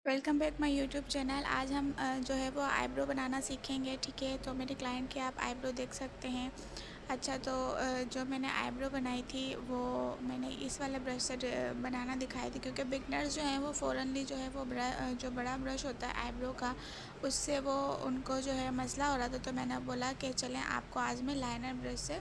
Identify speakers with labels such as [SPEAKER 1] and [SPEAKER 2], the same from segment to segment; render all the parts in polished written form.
[SPEAKER 1] Welcome back my YouTube channel. आज हम जो है वो आईब्रो बनाना सीखेंगे। ठीक है, तो मेरे क्लाइंट के आप आईब्रो देख सकते हैं। अच्छा, तो जो मैंने आईब्रो बनाई थी वो मैंने इस वाले ब्रश से बनाना दिखाई थी, क्योंकि बिगनर्स जो हैं वो फ़ौरनली जो है वो जो बड़ा ब्रश होता है आईब्रो का, उससे वो उनको जो है मसला हो रहा था। तो मैंने बोला कि चलें आपको आज मैं लाइनर ब्रश से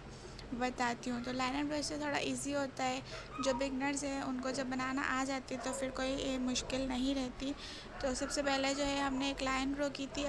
[SPEAKER 1] बताती हूँ। तो लाइनर ब्रश से थोड़ा इजी होता है। जो बिगनर्स हैं उनको जब बनाना आ जाती तो फिर कोई मुश्किल नहीं रहती। तो सबसे पहले जो है हमने एक लाइन ड्रॉ की थी।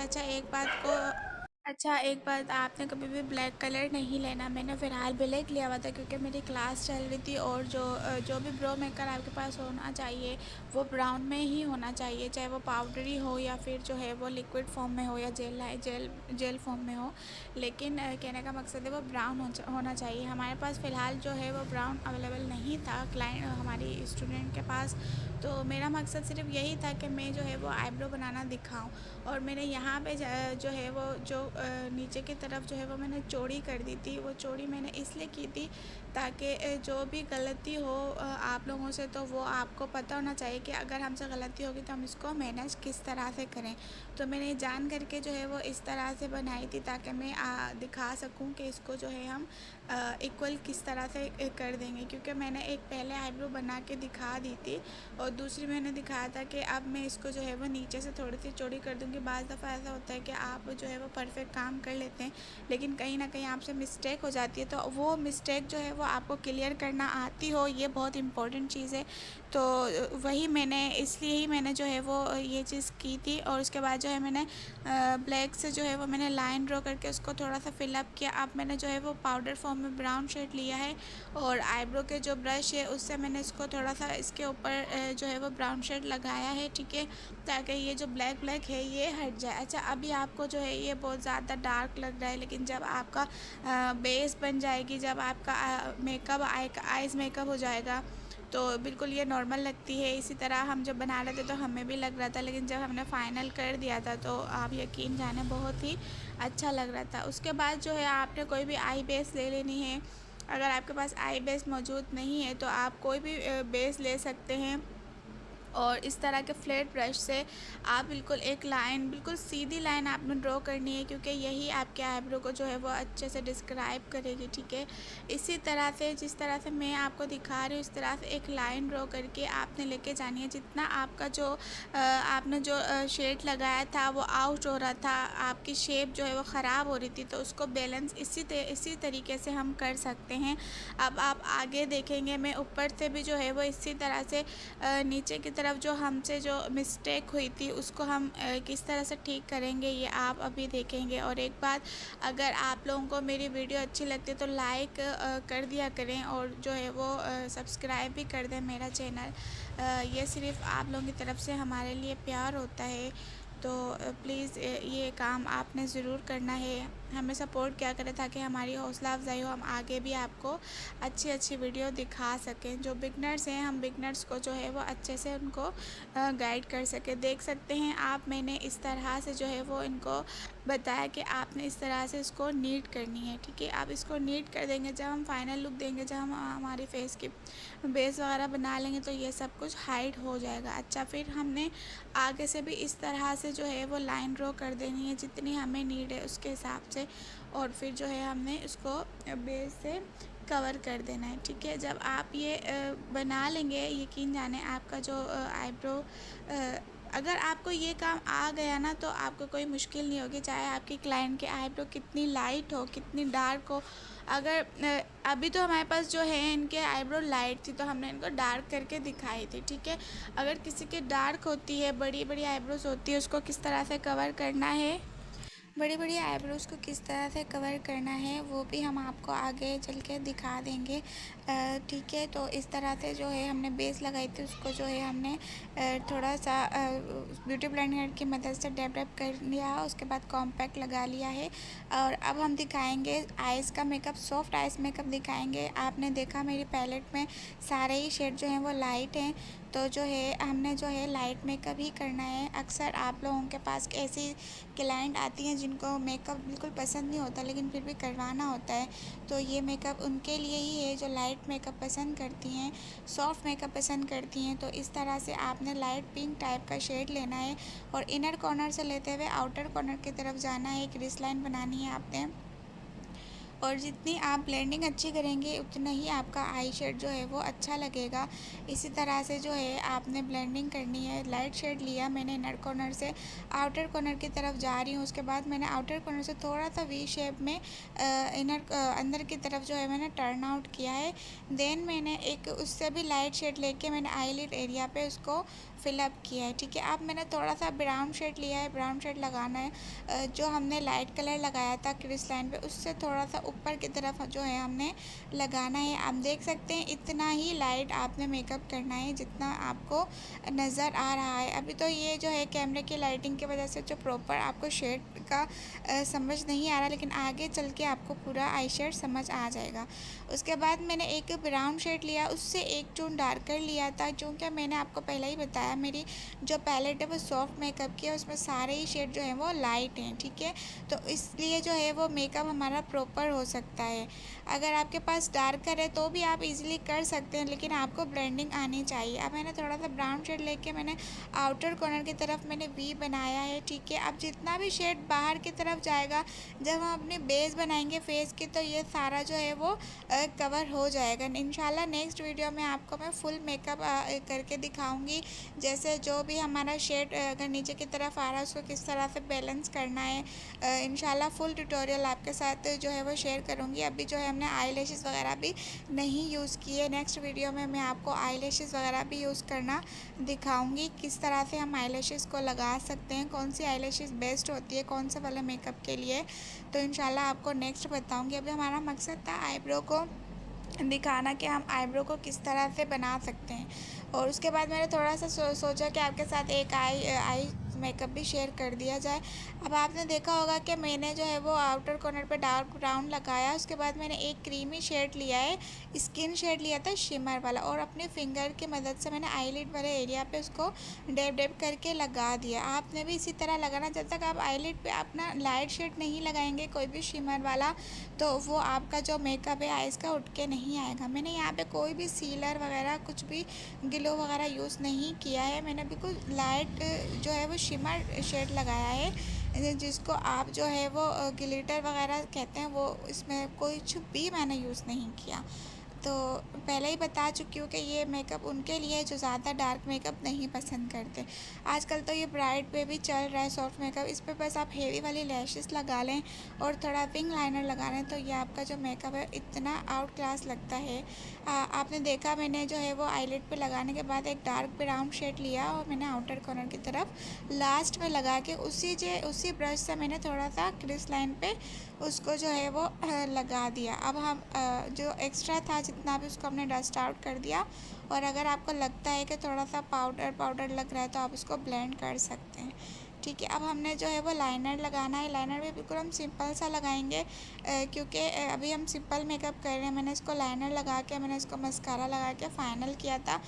[SPEAKER 1] एक बात, आपने कभी भी ब्लैक कलर नहीं लेना। मैंने फ़िलहाल ब्लैक लिया हुआ था क्योंकि मेरी क्लास चल रही थी, और जो भी ब्रो मेकर आपके पास होना चाहिए वो ब्राउन में ही होना चाहिए, चाहे वो पाउडरी हो या फिर जो है वो लिक्विड फॉर्म में हो या जेल फॉर्म में हो। लेकिन कहने का मकसद है वो ब्राउन होना चाहिए। हमारे पास फ़िलहाल जो है वो ब्राउन अवेलेबल नहीं था क्लाइंट हमारी स्टूडेंट के पास। तो मेरा मकसद सिर्फ यही था कि मैं जो है वो आईब्रो बनाना दिखाऊं। और मैंने यहाँ पे जो है वो जो नीचे की तरफ जो है वो मैंने चौड़ी कर दी थी। वो चौड़ी मैंने इसलिए की थी ताकि जो भी गलती हो आप लोगों से, तो वो आपको पता होना चाहिए कि अगर हमसे गलती होगी तो हम इसको मैनेज किस तरह से करें। तो मैंने जान करके जो है वो इस तरह से बनाई थी ताकि मैं दिखा सकूं कि इसको जो है हम इक्वल किस तरह से कर देंगे। क्योंकि मैंने एक पहले आईब्रो बना के दिखा दी थी और दूसरी मैंने दिखाया था कि अब मैं इसको जो है वो नीचे से थोड़ी सी चौड़ी कर दूँगी। बाज़ दफ़ा ऐसा होता है कि आप जो है वो परफेक्ट काम कर लेते हैं, लेकिन कहीं ना कहीं आपसे मिस्टेक हो जाती है। तो वो मिस्टेक जो है वो आपको क्लियर करना आती हो, ये बहुत इम्पोर्टेंट चीज़ है। तो वही मैंने इसलिए ही मैंने जो है वो ये चीज़ की थी। और उसके बाद जो है मैंने ब्लैक से जो है वो मैंने लाइन ड्रॉ करके उसको थोड़ा सा फिलअप किया। अब मैंने जो है वो पाउडर फॉर्म में ब्राउन शेड लिया है, और आईब्रो के जो ब्रश है उससे मैंने इसको थोड़ा सा इसके ऊपर जो है वो ब्राउन शेड लगाया है। ठीक है, ताकि ये जो ब्लैक ब्लैक है ये हट जाए। अच्छा, अभी आपको जो है ये बहुत ज़्यादा डार्क लग रहा है, लेकिन जब आपका बेस बन जाएगी, जब आपका मेकअप आइज़ मेकअप हो जाएगा तो बिल्कुल ये नॉर्मल लगती है। इसी तरह हम जब बना रहे थे तो हमें भी लग रहा था, लेकिन जब हमने फ़ाइनल कर दिया था तो आप यकीन जाने बहुत ही अच्छा लग रहा था। उसके बाद जो है आपने कोई भी आई बेस ले लेनी है। अगर आपके पास आई बेस मौजूद नहीं है तो आप कोई भी बेस ले सकते हैं, और इस तरह के फ्लैट ब्रश से आप बिल्कुल एक लाइन, बिल्कुल सीधी लाइन आपने ड्रॉ करनी है, क्योंकि यही आपके आईब्रो को जो है वो अच्छे से डिस्क्राइब करेगी। ठीक है, इसी तरह से जिस तरह से मैं आपको दिखा रही हूँ इस तरह से एक लाइन ड्रॉ करके आपने लेके जानी है। जितना आपका जो आपने जो शेड लगाया था वो आउट हो रहा था, आपकी शेप जो है वो ख़राब हो रही थी, तो उसको बैलेंस इसी तरीके से हम कर सकते हैं। अब आप आगे देखेंगे मैं ऊपर से भी जो है वो इसी तरह से नीचे की तरफ जो हमसे जो मिस्टेक हुई थी उसको हम किस तरह से ठीक करेंगे ये आप अभी देखेंगे। और एक बात, अगर आप लोगों को मेरी वीडियो अच्छी लगती है तो लाइक कर दिया करें, और जो है वो सब्सक्राइब भी कर दें मेरा चैनल। ये सिर्फ आप लोगों की तरफ से हमारे लिए प्यार होता है। तो प्लीज़ ये काम आपने ज़रूर करना है, हमें सपोर्ट किया करें ताकि हमारी हौसला अफजाई हो, हम आगे भी आपको अच्छी अच्छी वीडियो दिखा सकें। जो बिगनर्स हैं, हम बिगनर्स को जो है वो अच्छे से उनको गाइड कर सकें। देख सकते हैं आप, मैंने इस तरह से जो है वो इनको बताया कि आपने इस तरह से इसको नीट करनी है। ठीक है, आप इसको नीट कर देंगे, जब हम फाइनल लुक देंगे, जब हम हमारी फेस की बेस वगैरह बना लेंगे तो ये सब कुछ हाइड हो जाएगा। अच्छा, फिर हमने आगे से भी इस तरह से जो है वो लाइन ड्रॉ कर देनी है जितनी हमें नीड है उसके हिसाब से, और फिर जो है हमने इसको बेस से कवर कर देना है। ठीक है, जब आप ये बना लेंगे, यकीन जाने आपका जो आईब्रो अगर आपको ये काम आ गया ना तो आपको कोई मुश्किल नहीं होगी, चाहे आपकी क्लाइंट के आईब्रो कितनी लाइट हो कितनी डार्क हो। अगर अभी तो हमारे पास जो है इनके आईब्रो लाइट थी तो हमने इनको डार्क करके दिखाई थी। ठीक है, अगर किसी की डार्क होती है, बड़ी बड़ी आईब्रोज होती है, उसको किस तरह से कवर करना है, बड़ी बड़ी आईब्रोज़ को किस तरह से कवर करना है वो भी हम आपको आगे चल के दिखा देंगे। ठीक है, तो इस तरह से जो है हमने बेस लगाई थी उसको जो है हमने थोड़ा सा ब्यूटी ब्लेंडर की मदद से डेवलप कर लिया है। उसके बाद कॉम्पैक्ट लगा लिया है, और अब हम दिखाएंगे आइज़ का मेकअप, सॉफ्ट आइज़ मेकअप दिखाएंगे। आपने देखा मेरी पैलेट में सारे ही शेड जो हैं वो लाइट हैं, तो जो है हमने जो है लाइट मेकअप ही करना है। अक्सर आप लोगों के पास ऐसी क्लाइंट आती हैं जिनको मेकअप बिल्कुल पसंद नहीं होता लेकिन फिर भी करवाना होता है, तो ये मेकअप उनके लिए ही है जो लाइट मेकअप पसंद करती हैं, सॉफ्ट मेकअप पसंद करती हैं। तो इस तरह से आपने लाइट पिंक टाइप का शेड लेना है और इनर कॉर्नर से लेते हुए आउटर कॉर्नर की तरफ जाना है। एक रिस लाइन बनानी है आपने, और जितनी आप ब्लेंडिंग अच्छी करेंगे उतना ही आपका आई शेड जो है वो अच्छा लगेगा। इसी तरह से जो है आपने ब्लेंडिंग करनी है। लाइट शेड लिया मैंने इनर कॉर्नर से, आउटर कॉर्नर की तरफ जा रही हूँ। उसके बाद मैंने आउटर कॉर्नर से थोड़ा सा वी शेप में अंदर की तरफ जो है मैंने टर्न आउट किया है। देन मैंने एक उससे भी लाइट शेड लेके मैंने आईलिड एरिया पे उसको फिलअप किया है। ठीक है, अब मैंने थोड़ा सा ब्राउन शेड लिया है, ब्राउन शेड लगाना है। जो हमने लाइट कलर लगाया था क्रिस लाइन पे उससे थोड़ा सा ऊपर की तरफ जो है हमने लगाना है। आप देख सकते हैं इतना ही लाइट आपने मेकअप करना है जितना आपको नज़र आ रहा है। अभी तो ये जो है कैमरे की लाइटिंग की वजह से जो प्रॉपर आपको शेड का समझ नहीं आ रहा, लेकिन आगे चल के आपको पूरा आई शेड समझ आ जाएगा। उसके बाद मैंने एक ब्राउन शेड लिया, उससे एक टोन डार्कर लिया था। क्योंकि मैंने आपको पहले ही बताया मेरी जो पैलेट है वो सॉफ्ट मेकअप की है, उसमें सारे ही शेड जो हैं वो लाइट हैं। ठीक है, तो इसलिए जो है वो मेकअप हमारा प्रॉपर हो सकता है। अगर आपके पास डार्कर है तो भी आप इजीली कर सकते हैं, लेकिन आपको ब्लेंडिंग आनी चाहिए। अब मैंने थोड़ा सा ब्राउन शेड लेके मैंने आउटर कॉर्नर की तरफ मैंने वी बनाया है। ठीक है, अब जितना भी शेड बाहर की तरफ जाएगा जब हम अपनी बेस बनाएंगे फेस की, तो ये सारा जो है वो कवर हो जाएगा। इंशाल्लाह नेक्स्ट वीडियो में आपको मैं फुल मेकअप करके दिखाऊंगी, जैसे जो भी हमारा शेड अगर नीचे की तरफ आ रहा है उसको किस तरह से बैलेंस करना है। इंशाल्लाह फुल ट्यूटोरियल आपके साथ जो है वो शेयर करूंगी। अभी जो है हमने आई लैशेस वगैरह भी नहीं यूज़ किए, नेक्स्ट वीडियो में मैं आपको आई लैशेस वगैरह भी यूज़ करना दिखाऊंगी, किस तरह से हम आई लैशेस को लगा सकते हैं, कौन सी आई लैशेस बेस्ट होती है कौन से वाले मेकअप के लिए। तो इंशाल्लाह आपको नेक्स्ट बताऊंगी। अभी हमारा मकसद था आईब्रो को दिखाना कि हम आईब्रो को किस तरह से बना सकते हैं, और उसके बाद मैंने थोड़ा सा सोचा कि आपके साथ एक आई मेकअप भी शेयर कर दिया जाए। अब आपने देखा होगा कि मैंने जो है वो आउटर कॉर्नर पे डार्क ब्राउन लगाया, उसके बाद मैंने एक क्रीमी शेड लिया है, स्किन शेड लिया था शिमर वाला, और अपने फिंगर की मदद से मैंने आईलिड वाले एरिया पे उसको डैब डैब करके लगा दिया। आपने भी इसी तरह लगाना। जब तक आप आईलिड पे अपना लाइट शेड नहीं लगाएंगे कोई भी शिमर वाला, तो वो आपका जो मेकअप है आइज़ का उठ के नहीं आएगा। मैंने यहाँ पे कोई भी सीलर वगैरह कुछ भी ग्लो वगैरह यूज़ नहीं किया है, मैंने बिल्कुल लाइट जो है वो शिमर शेड लगाया है, जिसको आप जो है वो ग्लिटर वगैरह कहते हैं, वो इसमें कुछ भी मैंने यूज़ नहीं किया। तो पहले ही बता चुकी हूँ कि ये मेकअप उनके लिए जो ज़्यादा डार्क मेकअप नहीं पसंद करते। आजकल तो ये ब्राइड पे भी चल रहा है सॉफ्ट मेकअप, इस पर बस आप हेवी वाली लैशेस लगा लें और थोड़ा विंग लाइनर लगा लें, तो ये आपका जो मेकअप है इतना आउट क्लास लगता है। आपने देखा मैंने जो है वो आईलिड पे लगाने के बाद एक डार्क ब्राउन शेड लिया और मैंने आउटर कॉर्नर की तरफ लास्ट में लगा के उसी ब्रश से मैंने थोड़ा सा क्रिस लाइन पे उसको जो है वो लगा दिया। अब हम जो एक्स्ट्रा था जितना भी उसको हमने डस्ट आउट कर दिया, और अगर आपको लगता है कि थोड़ा सा पाउडर लग रहा है तो आप उसको ब्लेंड कर सकते हैं। ठीक है, अब हमने जो है वो लाइनर लगाना है। लाइनर भी बिल्कुल हम सिंपल सा लगाएंगे, क्योंकि अभी हम सिंपल मेकअप कर रहे हैं। मैंने इसको लाइनर लगा के मैंने इसको मस्कारा लगा के फ़ाइनल किया था।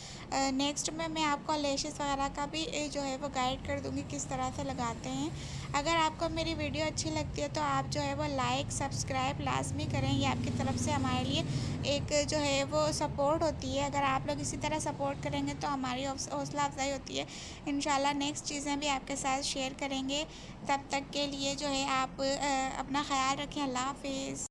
[SPEAKER 1] नेक्स्ट में मैं आपको लैशेस वगैरह का भी जो है वो गाइड कर दूँगी किस तरह से लगाते हैं। अगर आपको मेरी वीडियो अच्छी लगती है तो आप जो है वो लाइक सब्सक्राइब लाजमी करें, ये आपकी तरफ से हमारे लिए एक जो है वो सपोर्ट होती है। अगर आप लोग इसी तरह सपोर्ट करेंगे तो हमारी हौसला अफजाई होती है। इंशाल्लाह नेक्स्ट चीज़ें भी आपके साथ शेयर करेंगे। तब तक के लिए जो है आप अपना ख्याल रखें। अल्लाह हाफिज़।